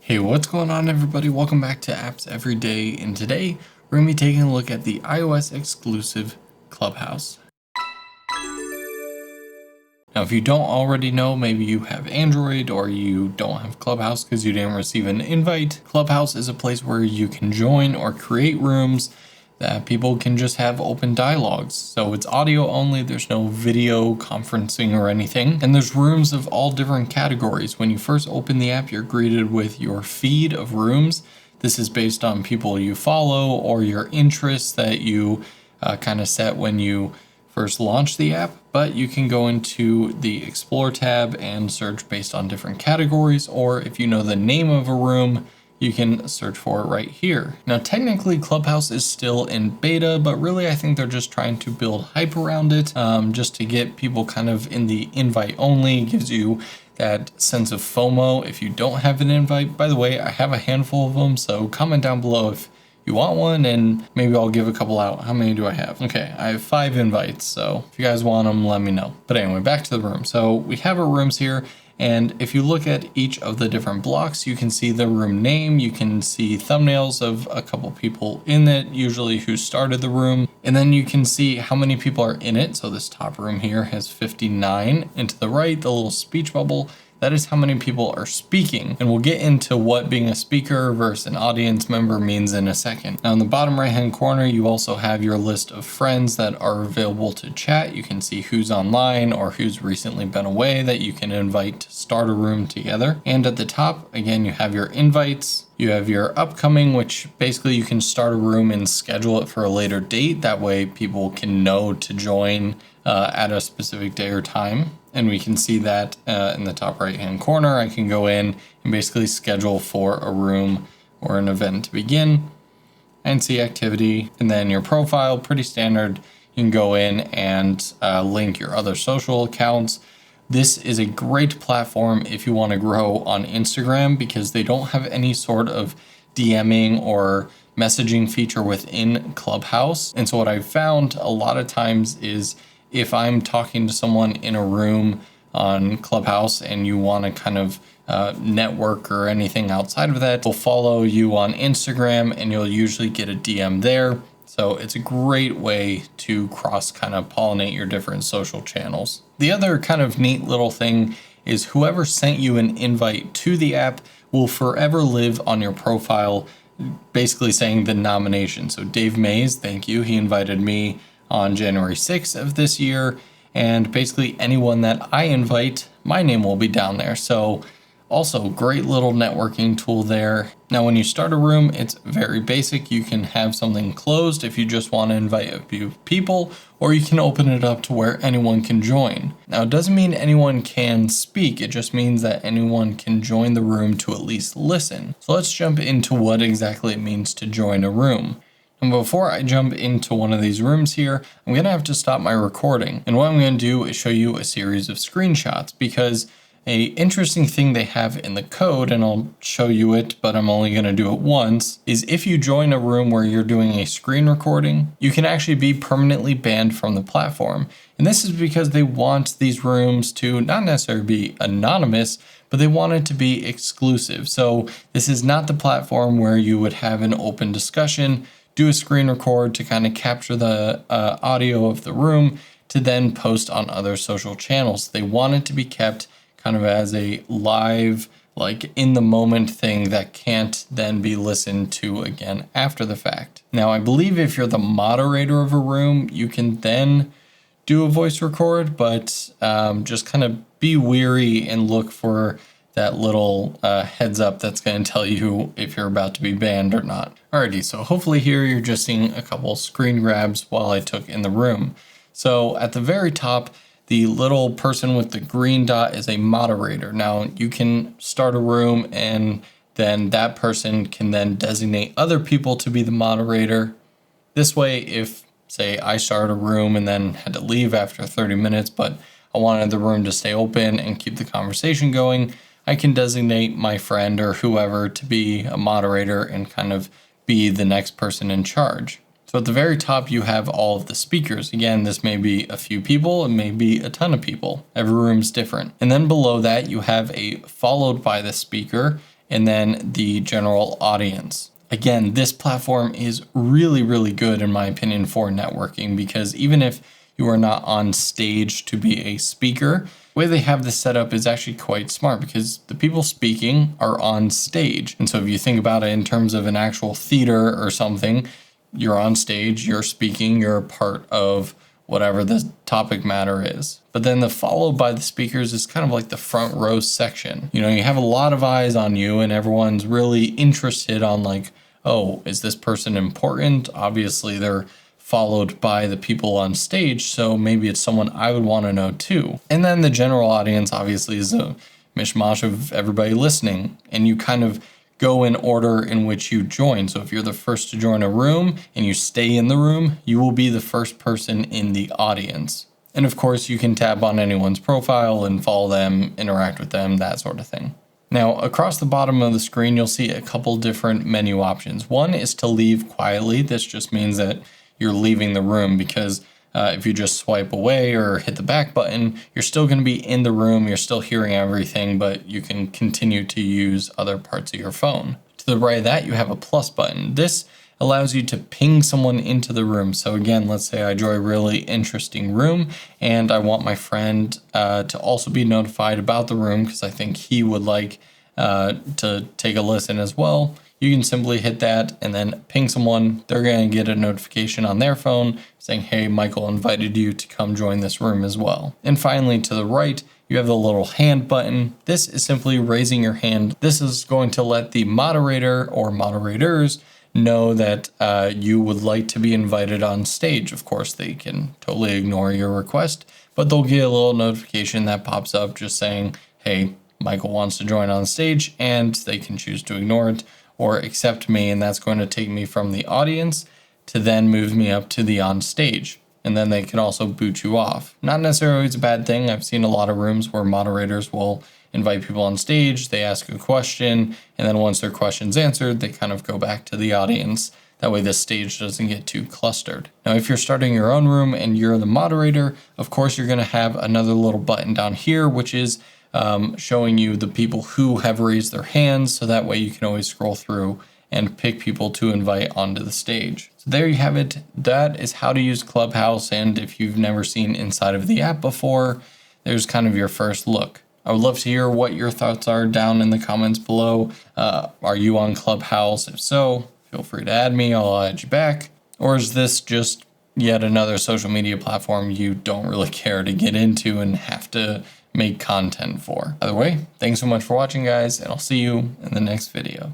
Hey, what's going on everybody? Welcome back to Apps Every Day, and today we're going to be taking a look at the iOS exclusive Clubhouse. Now, if you don't already know, maybe you have Android or you don't have Clubhouse because you didn't receive an invite. Clubhouse is a place where you can join or create rooms that people can just have open dialogues. So it's audio only, there's no video conferencing or anything. And there's rooms of all different categories. When you first open the app, you're greeted with your feed of rooms. This is based on people you follow or your interests that you kind of set when you first launch the app, but you can go into the Explore tab and search based on different categories, or if you know the name of a room, you can search for it right here. Now, technically Clubhouse is still in beta, but really I think they're just trying to build hype around it, just to get people kind of in the invite only. It gives you that sense of FOMO if you don't have an invite. By the way, I have a handful of them, so comment down below if you want one, and maybe I'll give a couple out. How many do I have? Okay, I have 5 invites, so if you guys want them, let me know. But anyway, back to the room. So we have our rooms here, and if you look at each of the different blocks, you can see the room name, you can see thumbnails of a couple people in it, usually who started the room, and then you can see how many people are in it. So this top room here has 59, and to the right, the little speech bubble, that is how many people are speaking. And we'll get into what being a speaker versus an audience member means in a second. Now in the bottom right hand corner, you also have your list of friends that are available to chat. You can see who's online or who's recently been away that you can invite to start a room together. And at the top, again, you have your invites. You have your upcoming, which basically you can start a room and schedule it for a later date. That way people can know to join at a specific day or time. And we can see that in the top right hand corner. I can go in and basically schedule for a room or an event to begin and see activity. And then your profile, pretty standard. You can go in and link your other social accounts. This is a great platform if you want to grow on Instagram because they don't have any sort of DMing or messaging feature within Clubhouse. And so what I've found a lot of times is if I'm talking to someone in a room on Clubhouse and you want to kind of network or anything outside of that, they'll follow you on Instagram and you'll usually get a DM there. So it's a great way to cross kind of pollinate your different social channels. The other kind of neat little thing is whoever sent you an invite to the app will forever live on your profile, basically saying the nomination. So Dave Mays, thank you. He invited me on January 6th of this year, and basically anyone that I invite, my name will be down there. So also great little networking tool there. Now when you start a room, it's very basic. You can have something closed if you just want to invite a few people, or you can open it up to where anyone can join. Now it doesn't mean anyone can speak, it just means that anyone can join the room to at least listen. So let's jump into what exactly it means to join a room. And before I jump into one of these rooms here, I'm going to have to stop my recording. And what I'm going to do is show you a series of screenshots, because a interesting thing they have in the code, and I'll show you it, but I'm only going to do it once, is if you join a room where you're doing a screen recording, you can actually be permanently banned from the platform. And this is because they want these rooms to not necessarily be anonymous, but they want it to be exclusive. So this is not the platform where you would have an open discussion, do a screen record to kind of capture the audio of the room to then post on other social channels. They want it to be kept kind of as a live, like in the moment thing that can't then be listened to again after the fact. Now, I believe if you're the moderator of a room, you can then do a voice record, but just kind of be wary and look for that little heads up that's going to tell you if you're about to be banned or not. Alrighty, so hopefully here you're just seeing a couple screen grabs while I took in the room. So at the very top, the little person with the green dot is a moderator. Now you can start a room and then that person can then designate other people to be the moderator. This way, if say I start a room and then had to leave after 30 minutes, but I wanted the room to stay open and keep the conversation going, I can designate my friend or whoever to be a moderator and kind of be the next person in charge. So at the very top, you have all of the speakers. Again, this may be a few people, it may be a ton of people. Every room's different. And then below that, you have a followed by the speaker, and then the general audience. Again, this platform is really, really good in my opinion for networking, because even if you are not on stage to be a speaker, the way they have this set up is actually quite smart, because the people speaking are on stage. And so if you think about it in terms of an actual theater or something, you're on stage, you're speaking, you're a part of whatever the topic matter is. But then the followed by the speakers is kind of like the front row section. You know, you have a lot of eyes on you and everyone's really interested on like, oh, is this person important? Obviously they're followed by the people on stage, so maybe it's someone I would want to know too. And then the general audience obviously is a mishmash of everybody listening, and you kind of go in order in which you join. So if you're the first to join a room and you stay in the room, you will be the first person in the audience. And of course, you can tap on anyone's profile and follow them, interact with them, that sort of thing. Now, across the bottom of the screen, you'll see a couple different menu options. One is to leave quietly. This just means that you're leaving the room, because if you just swipe away or hit the back button, you're still going to be in the room, you're still hearing everything, but you can continue to use other parts of your phone. To the right of that, you have a plus button. This allows you to ping someone into the room. So again, let's say I join a really interesting room and I want my friend to also be notified about the room, because I think he would like to take a listen as well. You can simply hit that and then ping someone. They're going to get a notification on their phone saying, hey, Michael invited you to come join this room as well. And finally, to the right, you have the little hand button. This is simply raising your hand. This is going to let the moderator or moderators know that you would like to be invited on stage. Of course, they can totally ignore your request, but they'll get a little notification that pops up just saying, hey, Michael wants to join on stage, and they can choose to ignore it or accept me, and that's going to take me from the audience to then move me up to the on stage. And then they can also boot you off. Not necessarily always a bad thing. I've seen a lot of rooms where moderators will invite people on stage, they ask a question, and then once their question's answered, they kind of go back to the audience. That way the stage doesn't get too clustered. Now, if you're starting your own room and you're the moderator, of course, you're gonna have another little button down here, which is showing you the people who have raised their hands, so that way you can always scroll through and pick people to invite onto the stage. So there you have it. That is how to use Clubhouse, and if you've never seen inside of the app before, there's kind of your first look. I would love to hear what your thoughts are down in the comments below. Are you on Clubhouse? If so, feel free to add me, I'll add you back. Or is this just yet another social media platform you don't really care to get into and have to make content for? Either way, thanks so much for watching, guys, and I'll see you in the next video.